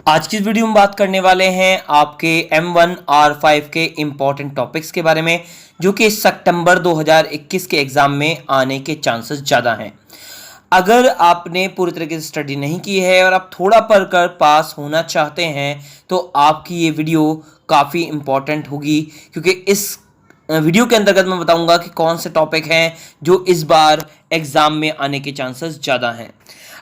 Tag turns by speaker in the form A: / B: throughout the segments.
A: आज की इस वीडियो में बात करने वाले हैं आपके M1 R5 के इम्पॉर्टेंट टॉपिक्स के बारे में जो कि सितंबर 2021 के एग्जाम में आने के चांसेस ज़्यादा हैं। अगर आपने पूरी तरीके से स्टडी नहीं की है और आप थोड़ा पढ़कर पास होना चाहते हैं तो आपकी ये वीडियो काफ़ी इम्पॉर्टेंट होगी, क्योंकि इस वीडियो के अंतर्गत मैं बताऊंगा कि कौन से टॉपिक हैं जो इस बार एग्जाम में आने के चांसेस ज़्यादा हैं।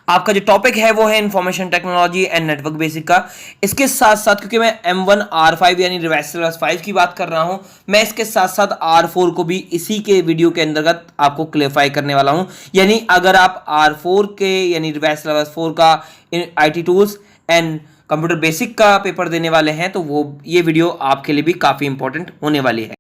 A: आपका जो टॉपिक है वो है information technology and network basic का। इसके साथ साथ क्योंकि मैं M1 R5 यानी रिवाइज सिलेबस 5 की बात कर रहा हूं, मैं इसके साथ साथ R4 को भी इसी के वीडियो के अंतर्गत आपको क्लेरिफाई करने वाला हूं। यानी अगर आप R4 के यानी रिवाइज सिलेबस 4 का IT tools and computer basic का पेपर देने वाले हैं तो वो ये वीडियो आपके लिए भी काफ़ी इंपॉर्टेंट होने वाली है।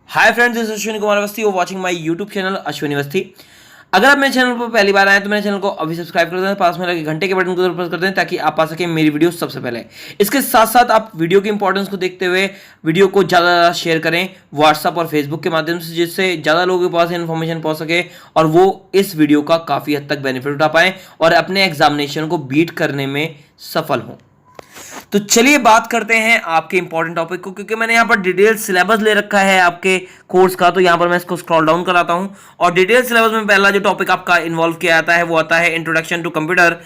A: Hi friends, this is Ashwini Kumar Awasthi, you watching my YouTube channel Ashwini Awasthi. अगर आप मेरे चैनल पर पहली बार आए तो मेरे चैनल को अभी सब्सक्राइब कर दें, पास में लगे घंटे के बटन को जरूर प्रेस कर दें ताकि आप पा सकें मेरी वीडियो सबसे पहले। इसके साथ साथ आप वीडियो की इंपॉर्टेंस को देखते हुए वीडियो को ज़्यादा शेयर करें व्हाट्सअप और फेसबुक के माध्यम से, जिससे ज़्यादा लोगों के पास इन्फॉर्मेशन पहुँच सके और वो इस वीडियो का काफ़ी हद तक बेनिफिट उठा पाएँ और अपने एग्जामिनेशन को बीट करने में सफल हों। तो चलिए बात करते हैं आपके इंपॉर्टेंट टॉपिक को, क्योंकि मैंने यहाँ पर डिटेल सिलेबस ले रखा है आपके कोर्स का। तो यहाँ पर मैं इसको स्क्रॉल डाउन कराता हूँ और डिटेल सिलेबस में पहला जो टॉपिक आपका इन्वॉल्व किया जाता है वो आता है इंट्रोडक्शन टू कंप्यूटर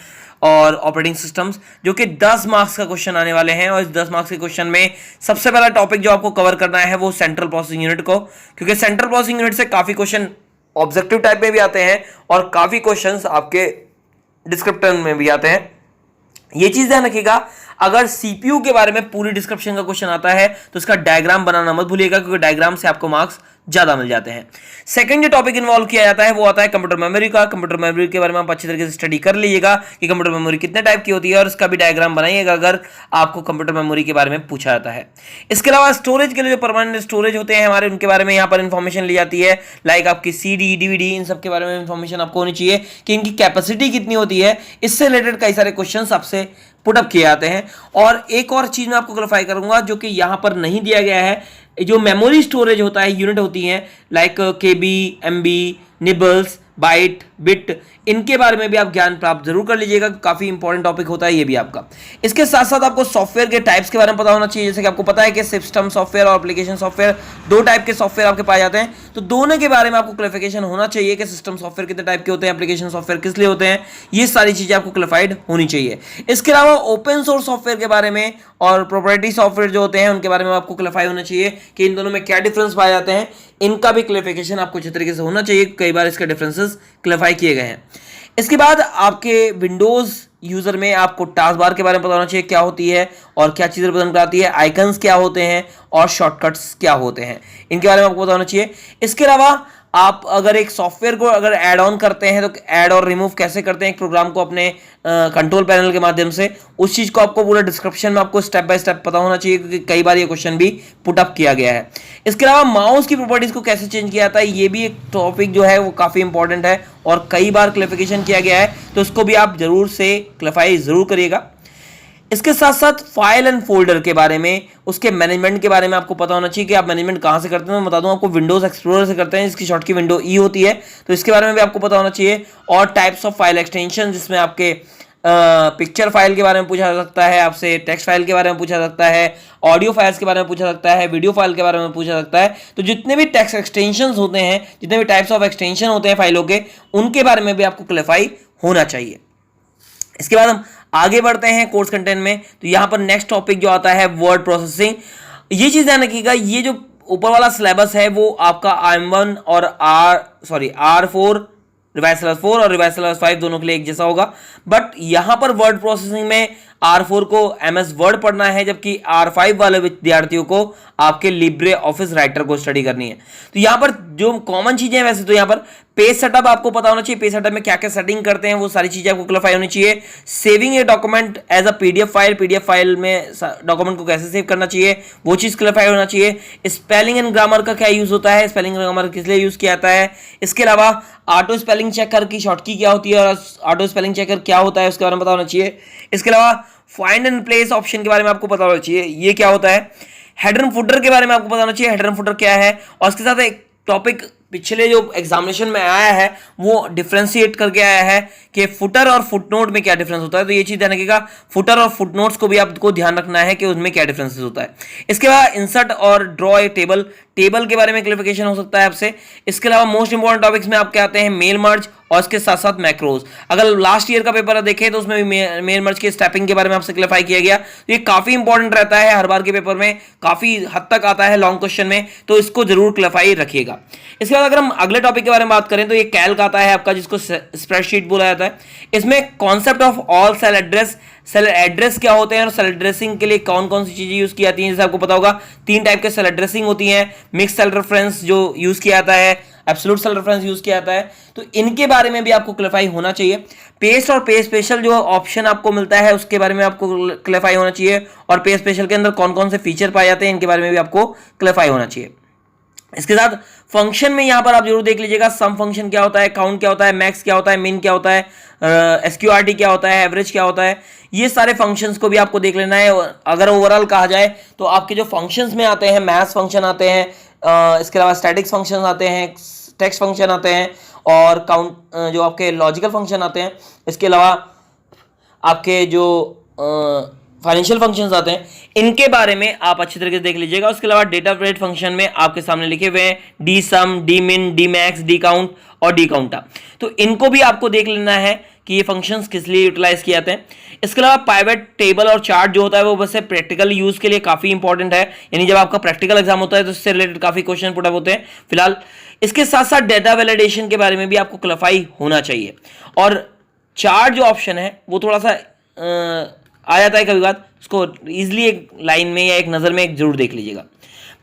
A: और ऑपरेटिंग सिस्टम्स, जो कि 10 मार्क्स का क्वेश्चन आने वाले हैं। और इस 10 मार्क्स के क्वेश्चन में सबसे पहला टॉपिक जो आपको कवर करना है वो सेंट्रल प्रोसेसिंग यूनिट को, क्योंकि सेंट्रल प्रोसेसिंग यूनिट से काफ़ी क्वेश्चन ऑब्जेक्टिव टाइप में भी आते हैं और काफ़ी क्वेश्चन आपके डिस्क्रिप्टिव में भी आते हैं। ये चीज़ ध्यान रखिएगा, अगर सीपीयू के बारे में पूरी डिस्क्रिप्शन का क्वेश्चन आता है तो इसका डायग्राम बनाना मत भूलिएगा, क्योंकि डायग्राम से आपको मार्क्स ज्यादा मिल जाते हैं। सेकंड जो टॉपिक इन्वॉल्व किया जाता है वो आता है कंप्यूटर मेमोरी का। कंप्यूटर मेमोरी के बारे में आप अच्छी तरीके से स्टडी कर लीजिएगा कि कंप्यूटर मेमोरी कितने टाइप की होती है और इसका भी डायग्राम बनाइएगा अगर आपको कंप्यूटर मेमोरी के बारे में पूछा जाता है। इसके अलावा स्टोरेज के लिए जो परमानेंट स्टोरेज होते हैं हमारे, उनके बारे में यहाँ पर इंफॉर्मेशन ली जाती है, लाइक आपकी CD, DVD, इन सब के बारे में इंफॉर्मेशन आपको होनी चाहिए कि इनकी कैपेसिटी कितनी होती है। इससे रिलेटेड कई सारे क्वेश्चन आपसे पुटअप किए जाते हैं। और एक और चीज मैं आपको क्लैरिफाई करूंगा जो कि यहां पर नहीं दिया गया है, जो मेमोरी स्टोरेज होता है, यूनिट होती हैं like KB, MB, nibbles, byte, bit, इनके बारे में भी आप ज्ञान प्राप्त जरूर कर लीजिएगा। काफी इंपॉर्टेंट टॉपिक होता है ये भी आपका। इसके साथ साथ आपको सॉफ्टवेयर के टाइप्स के बारे में पता होना चाहिए। जैसे कि आपको पता है कि सिस्टम सॉफ्टवेयर और एप्लीकेशन सॉफ्टवेयर दो टाइप के सॉफ्टवेयर आपके पाए जाते हैं, तो दोनों के बारे में आपको क्लैरिफिकेशन होना चाहिए कि सिस्टम सॉफ्टवेयर कितने टाइप के होते हैं, एप्लीकेशन सॉफ्टवेयर किस लिए होते हैं, ये सारी चीजें आपको क्लैरिफाइड होनी चाहिए। इसके अलावा ओपन सोर्स सॉफ्टवेयर के बारे में और प्रोप्राइटरी सॉफ्टवेयर जो होते हैं उनके बारे में आपको क्लैरिफाई होना चाहिए कि इन दोनों में क्या डिफरेंस पाए जाते हैं। इनका भी क्लैरिफिकेशन आपको अच्छे तरीके से होना चाहिए, कई बार इसके डिफरेंसेस क्लैरिफाई किए गए हैं। इसके बाद आपके विंडोज यूजर में आपको टास्क बार के बारे में पता होना चाहिए क्या होती है और क्या चीज़ें रिप्रेजेंट कराती है, आइकन्स क्या होते हैं और शॉर्टकट्स क्या होते हैं, इनके बारे में आपको पता होना चाहिए। इसके अलावा आप अगर एक सॉफ्टवेयर को अगर ऐड ऑन करते हैं तो ऐड और रिमूव कैसे करते हैं एक प्रोग्राम को अपने कंट्रोल पैनल के माध्यम से, उस चीज़ को आपको पूरा डिस्क्रिप्शन में आपको स्टेप बाय स्टेप पता होना चाहिए, क्योंकि कई बार ये क्वेश्चन भी पुटअप किया गया है। इसके अलावा माउस की प्रॉपर्टीज को कैसे चेंज किया जाता है, ये भी एक टॉपिक जो है वो काफ़ी इंपॉर्टेंट है और कई बार क्लैरिफिकेशन किया गया है, तो उसको भी आप जरूर से क्लैरिफाई जरूर करिएगा। इसके साथ साथ फाइल एंड फोल्डर के बारे में, उसके मैनेजमेंट के बारे में आपको पता होना चाहिए कि आप मैनेजमेंट कहाँ से करते हैं। मैं बता दूं आपको विंडोज एक्सप्लोरर से करते हैं, इसकी शॉर्ट की विंडो ई होती है, तो इसके बारे में भी आपको पता होना चाहिए। और टाइप्स ऑफ फाइल एक्सटेंशन, जिसमें आपके पिक्चर फाइल के बारे में पूछा जा सकता है, आपसे टेक्स्ट फाइल के बारे में पूछा जा सकता है, ऑडियो फाइल्स के बारे में पूछा जा सकता है, वीडियो फाइल के बारे में पूछा जा सकता है। तो जितने भी टेक्स्ट एक्सटेंशन होते हैं, जितने भी टाइप्स ऑफ एक्सटेंशन होते हैं फाइलों के, उनके बारे में भी आपको क्लैरिफाई होना चाहिए। इसके बाद हम आगे बढ़ते हैं कोर्स कंटेंट में। तो यहां पर नेक्स्ट टॉपिक जो आता है वर्ड प्रोसेसिंग। ये चीज ध्यान रखिएगा, ये जो ऊपर वाला सिलेबस है वो आपका M1 और R4 रिवाइज सिलेबस 4 और रिवाइज सिलेबस 5 दोनों के लिए एक जैसा होगा, बट यहां पर वर्ड प्रोसेसिंग में R4 को MS वर्ड पढ़ना है, जबकि R5 वाले विद्यार्थियों को आपके लिब्रे ऑफिस राइटर को स्टडी करनी है। तो यहां पर जो कॉमन चीजें हैं, वैसे तो यहां पर पेज सेटअप आपको पता होना चाहिए, पेज सेटअप में क्या क्या सेटिंग करते हैं वो सारी चीजें आपको क्लियर होनी चाहिए। Saving a document as a PDF file, PDF file में डॉक्यूमेंट को कैसे सेव करना चाहिए वो चीज क्लियर होना चाहिए। स्पेलिंग एंड ग्रामर का क्या यूज होता है, स्पेलिंग एंड ग्रामर किस लिए यूज किया जाता है। इसके अलावा ऑटो स्पेलिंग चेकर की शॉर्ट की क्या होती है और ऑटो स्पेलिंग चेकर क्या होता है उसके बारे में पता होना चाहिए। इसके अलावा फाइंड एंड प्लेस ऑप्शन के बारे में आपको पता होना चाहिए, ये क्या होता है। हेडर एंड फुटर के बारे में आपको पता होना चाहिए, हेडर एंड फुटर क्या है। और इसके साथ एक टॉपिक पिछले जो एग्जामिनेशन में आया है वो डिफरेंशिएट करके आया है कि फुटर और फुटनोट में क्या डिफरेंस होता है, तो ये चीज ध्यान रखिएगा। फुटर और फुटनोट्स को भी आपको ध्यान रखना है कि उसमें क्या डिफरेंसेस होता है। इसके बाद इंसर्ट और ड्रॉ ए टेबल, टेबल के बारे में क्लियरिफिकेशन हो सकता है आपसे। इसके अलावा मोस्ट इंपॉर्टेंट टॉपिक्स में आपके आते हैं मेल मर्ज और इसके साथ साथ मैक्रोज। अगर लास्ट ईयर का पेपर देखें तो उसमें भी मेल मर्ज के स्टेपिंग के बारे में आपसे क्लियरफाई किया गया, तो ये काफी इंपॉर्टेंट रहता है, हर बार के पेपर में काफी हद तक आता है लॉन्ग क्वेश्चन में, तो इसको जरूर क्लियरफाई रखिएगा। इसके बाद अगर हम अगले टॉपिक के बारे में बात करें तो ये कैल्क आता है आपका, जिसको स्प्रेडशीट बोला जाता है। इसमें concept of all cell address, cell address क्या होते हैं और सेल एड्रेसिंग के लिए कौन कौन सी चीजें यूज की जाती हैं, जैसे आपको पता होगा 3 टाइप के सेल एड्रेसिंग होती हैं। मिक्स सेल रेफरेंस जो यूज किया जाता है, एब्सोल्यूट सेल रेफरेंस यूज किया जाता है, तो इनके बारे में भी आपको क्लियरफाई होना चाहिए। पेस्ट और पेज स्पेशल जो ऑप्शन आपको मिलता है उसके बारे में आपको क्लियरफाई होना चाहिए, और पेज स्पेशल के अंदर कौन कौन से फीचर पाए जाते हैं इनके बारे में भी आपको क्लियरफाई होना चाहिए। इसके साथ फंक्शन में यहां पर आप जरूर देख लीजिएगा, सम फंक्शन क्या होता है, काउंट क्या होता है, मैक्स क्या होता है, मिन क्या होता है, एसक्यूआरटी क्या होता है, एवरेज क्या होता है, ये सारे फंक्शंस को भी आपको देख लेना है। अगर ओवरऑल कहा जाए तो आपके जो फंक्शंस में आते हैं, मैथ्स फंक्शन आते हैं, इसके अलावा स्टैटिक्स फंक्शन आते हैं, टेक्स्ट फंक्शन आते हैं, और काउंट जो आपके लॉजिकल फंक्शन आते हैं, इसके अलावा आपके जो फाइनेंशियल फंक्शंस आते हैं, इनके बारे में आप अच्छी तरीके से देख लीजिएगा। उसके अलावा डेटा अपडेट फंक्शन में आपके सामने लिखे हुए हैं डी सम, डी मिन, डी मैक्स, डी काउंट और डी काउंटा, तो इनको भी आपको देख लेना है कि ये फंक्शंस किस लिए यूटिलाइज किए जाते हैं। इसके अलावा पाइवट टेबल और चार्ट जो होता है वो बस प्रैक्टिकल यूज के लिए काफी इंपॉर्टेंट है, यानी जब आपका प्रैक्टिकल एग्जाम होता है तो इससे रिलेटेड काफी क्वेश्चन पुट अप होते हैं फिलहाल। इसके साथ साथ डेटा वैलिडेशन के बारे में भी आपको क्लियरफाई होना चाहिए। और चार्ट जो ऑप्शन है वो थोड़ा सा आ जाता है कभी बात, उसको इजिली एक लाइन में या एक नजर में एक जरूर देख लीजिएगा।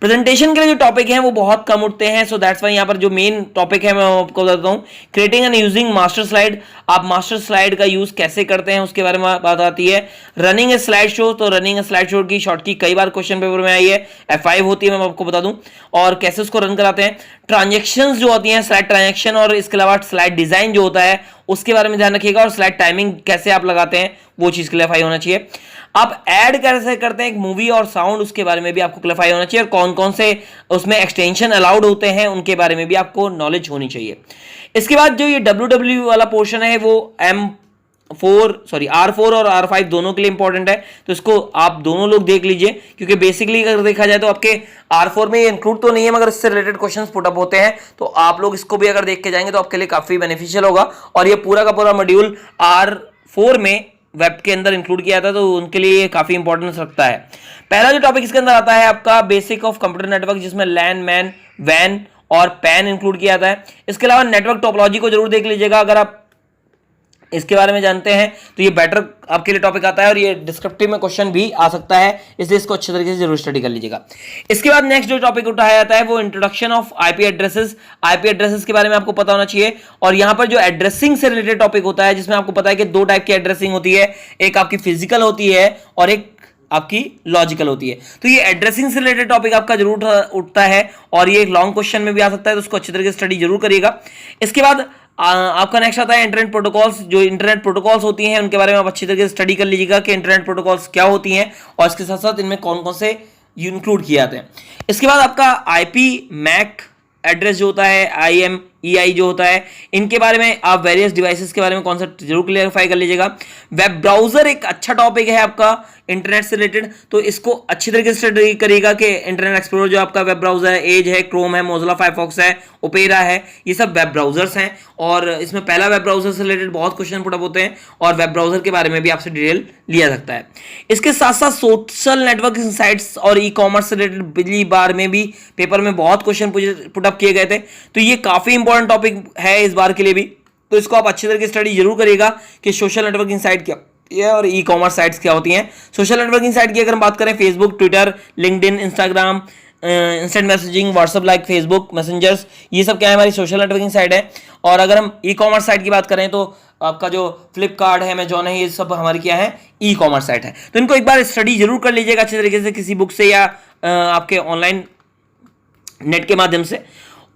A: प्रेजेंटेशन के लिए जो टॉपिक हैं वो बहुत कम उठते हैं, सो दैट्स वाई यहाँ पर जो मेन टॉपिक है मैं आपको बताता हूँ, creating and using master slide. आप मास्टर स्लाइड का यूज कैसे करते हैं उसके बारे में बात आती है। रनिंग ए स्लाइड शो, तो रनिंग ए स्लाइड शो की शॉर्ट की कई बार क्वेश्चन पेपर में आई है, F5 होती है, मैं आपको बता दूं, और कैसे उसको रन कराते हैं। ट्रांजेक्शंस जो होती हैं, स्लाइड ट्रांजेक्शन, और इसके अलावा स्लाइड डिजाइन जो होता है उसके बारे में ध्यान रखिएगा, और स्लाइड टाइमिंग कैसे आप लगाते हैं वो चीज क्लियरफाई होना चाहिए। आप ऐड कैसे करते हैं एक मूवी और साउंड, उसके बारे में भी आपको क्लियरफाई होना चाहिए, और कौन कौन से उसमें एक्सटेंशन अलाउड होते हैं उनके बारे में भी आपको नॉलेज होनी चाहिए। इसके बाद जो ये WW वाला पोर्शन है वो R4 और R5 दोनों के लिए इंपॉर्टेंट है, तो इसको आप दोनों लोग देख लीजिए, क्योंकि बेसिकली अगर देखा जाए तो आपके R4 में ये इंक्लूड तो नहीं है मगर इससे रिलेटेड क्वेश्चंस पुट अप होते हैं, तो आप लोग इसको भी अगर देख के जाएंगे तो आपके लिए काफी बेनिफिशियल होगा। और ये पूरा का पूरा मॉड्यूल R4 में वेब के अंदर इंक्लूड किया था, तो उनके लिए काफी इंपॉर्टेंस रखता है। पहला जो टॉपिक इसके अंदर आता है आपका बेसिक ऑफ कंप्यूटर नेटवर्क, जिसमें लैन, मैन, वैन और पैन इंक्लूड किया जाता है। इसके अलावा नेटवर्क टोपोलॉजी को जरूर देख लीजिएगा, अगर आप इसके बारे में जानते हैं तो ये बेटर आपके लिए टॉपिक आता है, और ये डिस्क्रिप्टिव में क्वेश्चन भी आ सकता है, इसलिए इसको अच्छे तरीके से जरूर स्टडी कर लीजिएगा। इसके बाद नेक्स्ट जो टॉपिक उठाया जाता है वो introduction of IP addresses. IP addresses के बारे में आपको पता होना चाहिए, और यहां पर जो एड्रेसिंग से रिलेटेड टॉपिक होता है, जिसमें आपको पता है कि 2 टाइप की एड्रेसिंग होती है, एक आपकी फिजिकल होती है और एक आपकी लॉजिकल होती है। तो ये एड्रेसिंग से रिलेटेड टॉपिक आपका जरूर उठता है, और ये एक लॉन्ग क्वेश्चन में भी आ सकता है, तो उसको अच्छी तरीके से स्टडी जरूर करिएगा। इसके बाद आपका नेक्स्ट आता है इंटरनेट प्रोटोकॉल्स। जो इंटरनेट प्रोटोकॉल्स होती हैं उनके बारे में आप अच्छी तरीके से स्टडी कर लीजिएगा कि इंटरनेट प्रोटोकॉल्स क्या होती हैं, और इसके साथ साथ इनमें कौन कौन से इंक्लूड किए जाते हैं। इसके बाद आपका आईपी मैक एड्रेस जो होता है, IMEI जो होता है, इनके बारे में आप वेरियस डिवाइसेस के बारे में कॉन्सेप्ट जरूर क्लियरफाई कर लीजिएगा। वेब ब्राउजर एक अच्छा टॉपिक है आपका इंटरनेट से रिलेटेड, तो इसको अच्छी तरीके से स्टडी करिएगा कि इंटरनेट एक्सप्लोरर जो आपका वेब ब्राउजर है, एज है, क्रोम है, मोजिला फायरफॉक्स है, ओपेरा है, ये सब वेब ब्राउजर्स हैं, और इसमें पहला वेब ब्राउजर से रिलेटेड बहुत क्वेश्चन पुट अप होते हैं, और वेब ब्राउजर के बारे में भी आपसे डिटेल लिया सकता है। इसके साथ साथ सोशल नेटवर्किंग साइट्स और ई कॉमर्स से रिलेटेड पिछली बार में भी पेपर में बहुत क्वेश्चन पुट अप किए गए थे, तो ये काफी इंपॉर्टेंट टॉपिक है इस बार के लिए भी, तो इसको आप अच्छी तरीके से स्टडी जरूर करिएगा कि सोशल नेटवर्किंग साइट क्या है और ई कॉमर्स साइट्स क्या होती हैं। सोशल नेटवर्किंग साइट की अगर हम बात करें, Facebook, Twitter, LinkedIn, Instagram, instant messaging, WhatsApp like Facebook messengers, ये सब क्या है हमारी सोशल नेटवर्किंग साइट है। और अगर हम ई कॉमर्स साइट की बात करें तो आपका जो फ्लिपकार्ट है, अमेजॉन है, ये सब हमारी क्या है ई कॉमर्स साइट है। तो इनको एक बार स्टडी जरूर कर लीजिएगा अच्छे तरीके से किसी बुक से या आपके ऑनलाइन नेट के माध्यम से।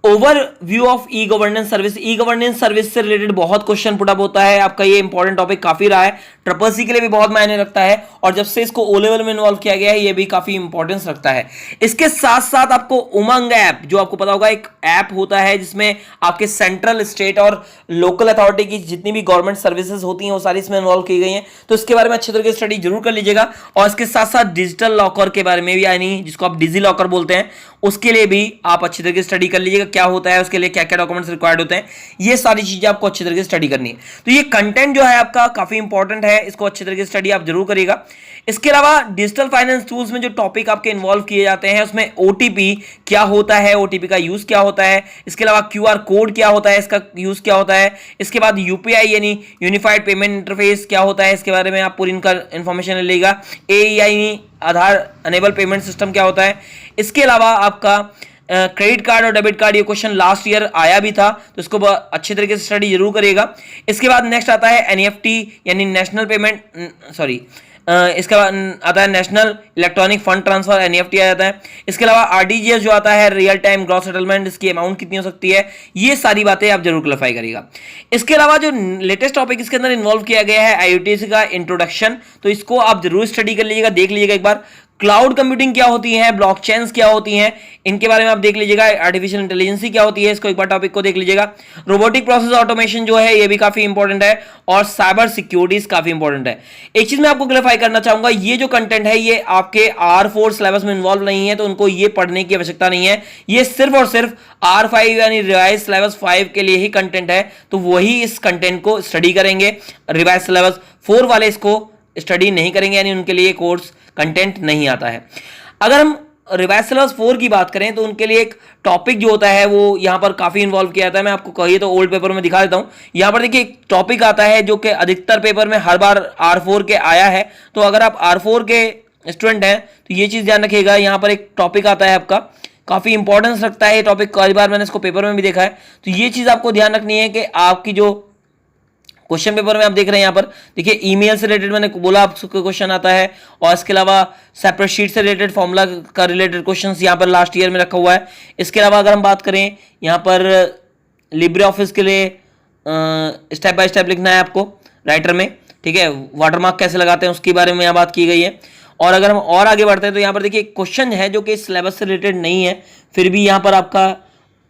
A: Overview of e governance service, e governance service से रिलेटेड बहुत क्वेश्चन पुट अप होता है आपका, ये इंपॉर्टेंट टॉपिक काफी रहा है, ट्रिपल सी के लिए भी बहुत मायने रखता है, और जब से इसको ओ लेवल में इन्वॉल्व किया गया है ये भी काफी इंपॉर्टेंस रखता है। इसके साथ साथ आपको उमंग ऐप, जो आपको पता होगा एक ऐप होता है जिसमें आपके सेंट्रल, स्टेट और लोकल अथॉरिटी की जितनी भी गवर्नमेंट सर्विसेज होती हैं वो सारी इसमें इन्वॉल्व की गई हैं, तो इसके बारे में अच्छे तरीके से स्टडी जरूर कर लीजिएगा। और इसके साथ साथ डिजिटल लॉकर के बारे में भी, यानी जिसको आप डिजी लॉकर बोलते हैं, उसके लिए भी आप अच्छी तरीके से स्टडी कर लीजिएगा, क्या होता है उसके लिए, क्या क्या डॉक्यूमेंट्स रिक्वायर्ड होते हैं, ये सारी चीजें आपको अच्छी तरीके से स्टडी करनी है। तो ये कंटेंट जो है आपका काफी इंपॉर्टेंट है, इसको अच्छी तरीके से स्टडी आप जरूर करिएगा। इसके अलावा डिजिटल फाइनेंस टूल्स में जो टॉपिक आपके इन्वॉल्व किए जाते हैं उसमें ओटीपी क्या होता है, ओटीपी का यूज क्या होता है, इसके अलावा क्यूआर कोड क्या होता है, इसका यूज क्या होता है, इसके बाद यूपीआई यानी यूनिफाइड पेमेंट इंटरफेस क्या होता है, इसके बारे में आप पूरी इनका इंफॉर्मेशन लेगा। एईआई आधार अनेबल पेमेंट सिस्टम क्या होता है। इसके अलावा आपका क्रेडिट कार्ड और डेबिट कार्ड, ये क्वेश्चन लास्ट ईयर आया भी था, तो इसको अच्छे तरीके से स्टडी जरूर करिएगा। इसके बाद नेक्स्ट आता है एनईएफटी यानी नेशनल पेमेंट, इसके बाद आता है national electronic fund transfer, NEFT आ जाता है। इसके अलावा आरटीजीएस जो आता है, रियल टाइम ग्रॉस सेटलमेंट, इसकी अमाउंट कितनी हो सकती है, ये सारी बातें आप जरूर क्लियर करिएगा। इसके अलावा जो लेटेस्ट टॉपिक इसके अंदर इन्वॉल्व किया गया है आईओटी का इंट्रोडक्शन, तो इसको आप जरूर स्टडी कर लीजिएगा, देख लीजिएगा एक बार। क्लाउड कंप्यूटिंग क्या होती है, ब्लॉकचेन्स क्या होती हैं, इनके बारे में आप देख लीजिएगा। आर्टिफिशियल इंटेलिजेंस क्या होती है, इसको एक बार टॉपिक को देख लीजिएगा। रोबोटिक प्रोसेस ऑटोमेशन जो है ये भी काफी इंपॉर्टेंट है, और साइबर सिक्योरिटीज काफी इंपॉर्टेंट है। एक चीज मैं आपको क्लियर करना चाहूंगा, ये जो कंटेंट है ये आपके R4 सिलेबस में इन्वॉल्व नहीं है, तो उनको ये पढ़ने की आवश्यकता नहीं है, ये सिर्फ और सिर्फ R5 यानी रिवाइज सिलेबस 5 के लिए ही कंटेंट है, तो वही इस कंटेंट को स्टडी करेंगे। रिवाइज सिलेबस 4 वाले इसको स्टडी नहीं करेंगे, यानी उनके लिए कोर्स कंटेंट नहीं आता है। अगर हम रिवाइज सिलेबस 4 की बात करें तो उनके लिए एक टॉपिक जो होता है वो यहाँ पर काफी इन्वॉल्व किया जाता है। मैं आपको कहिए तो ओल्ड पेपर में दिखा देता हूँ। यहाँ पर देखिए एक टॉपिक आता है जो कि अधिकतर पेपर में हर बार R4 के आया है, तो अगर आप R4 के स्टूडेंट हैं तो ये चीज ध्यान रखिएगा। यहाँ पर एक टॉपिक आता है आपका, काफी इंपॉर्टेंस रखता है ये टॉपिक, कई बार मैंने इसको पेपर में भी देखा है, तो ये चीज आपको ध्यान रखनी है कि आपकी जो क्वेश्चन पेपर में आप देख रहे हैं यहाँ पर देखिए ईमेल से रिलेटेड मैंने बोला आपको क्वेश्चन आता है, और इसके अलावा सेपरेट शीट से रिलेटेड फॉर्मूला का रिलेटेड क्वेश्चंस यहाँ पर लास्ट ईयर में रखा हुआ है। इसके अलावा अगर हम बात करें यहाँ पर लिब्रे ऑफिस के लिए स्टेप बाय स्टेप लिखना है आपको राइटर में, ठीक है, वाटरमार्क कैसे लगाते हैं उसके बारे में यहाँ बात की गई है। और अगर हम और आगे बढ़ते हैं तो यहाँ पर देखिए क्वेश्चन है जो कि सिलेबस से रिलेटेड नहीं है, फिर भी यहाँ पर आपका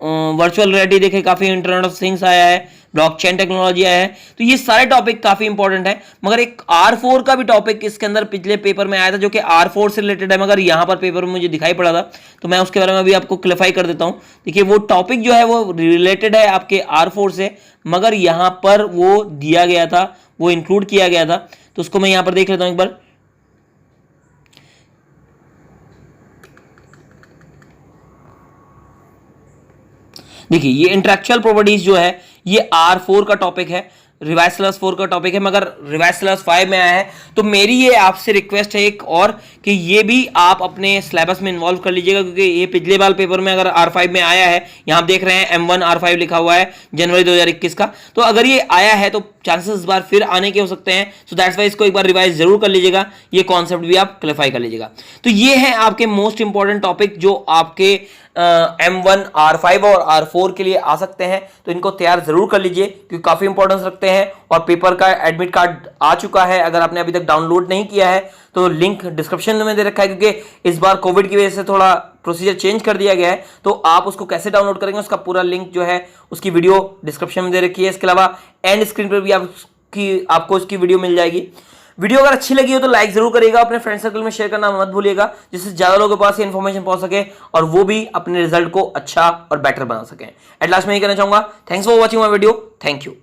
A: वर्चुअल रियलिटी देखे, काफी इंटरनेट ऑफ थिंग्स आया है, ब्लॉकचेन टेक्नोलॉजी आया है, तो ये सारे टॉपिक काफी इंपॉर्टेंट है। मगर एक R4 का भी टॉपिक इसके अंदर पिछले पेपर में आया था जो कि R4 से रिलेटेड है, मगर यहाँ पर पेपर में मुझे दिखाई पड़ा था, तो मैं उसके बारे में अभी आपको क्लियर कर देता हूँ। देखिए वो टॉपिक जो है वो रिलेटेड है आपके R4 से, मगर यहाँ पर वो दिया गया था, वो इंक्लूड किया गया था, तो उसको मैं यहाँ पर देख लेता हूँ एक बार। देखिए ये इंटेलेक्चुअल प्रॉपर्टीज जो है ये R4 का टॉपिक है, रिवाइज सिलेबस 4 का टॉपिक है, मगर रिवाइज सिलेबस 5 में आया है। तो मेरी ये आपसे रिक्वेस्ट है एक और कि ये भी आप अपने सिलेबस में इन्वॉल्व कर लीजिएगा, क्योंकि ये पिछले बार पेपर में अगर R5 में आया है, यहाँ आप देख रहे हैं M1 R5 लिखा हुआ है जनवरी 2021 का, तो अगर ये आया है तो चांसेस इस बार फिर आने के हो सकते हैं। सो दैट्स वाई इसको एक बार रिवाइज जरूर कर लीजिएगा, ये कॉन्सेप्ट भी आप क्लियर कर लीजिएगा। तो ये है आपके मोस्ट इंपॉर्टेंट टॉपिक जो आपके M1 R5 और R4 के लिए आ सकते हैं, तो इनको तैयार जरूर कर लीजिए क्योंकि काफी इंपॉर्टेंस रखते हैं। और पेपर का एडमिट कार्ड आ चुका है, अगर आपने अभी तक डाउनलोड नहीं किया है तो लिंक डिस्क्रिप्शन में दे रखा है, क्योंकि इस बार कोविड की वजह से थोड़ा प्रोसीजर चेंज कर दिया गया है, तो आप उसको कैसे डाउनलोड करेंगे उसका पूरा लिंक जो है उसकी वीडियो डिस्क्रिप्शन में दे रखी है। इसके अलावा एंड स्क्रीन पर भी आपको उसकी वीडियो मिल जाएगी। वीडियो अगर अच्छी लगी हो तो लाइक जरूर करिएगा, अपने फ्रेंड सर्कल में शेयर करना मत भूलिएगा, जिससे ज्यादा लोगों के पास ये इन्फॉर्मेशन पहुंच सके और वो भी अपने रिजल्ट को अच्छा और बेटर बना सके। एट लास्ट में ये कहना चाहूंगा, thanks for watching my video, thank you.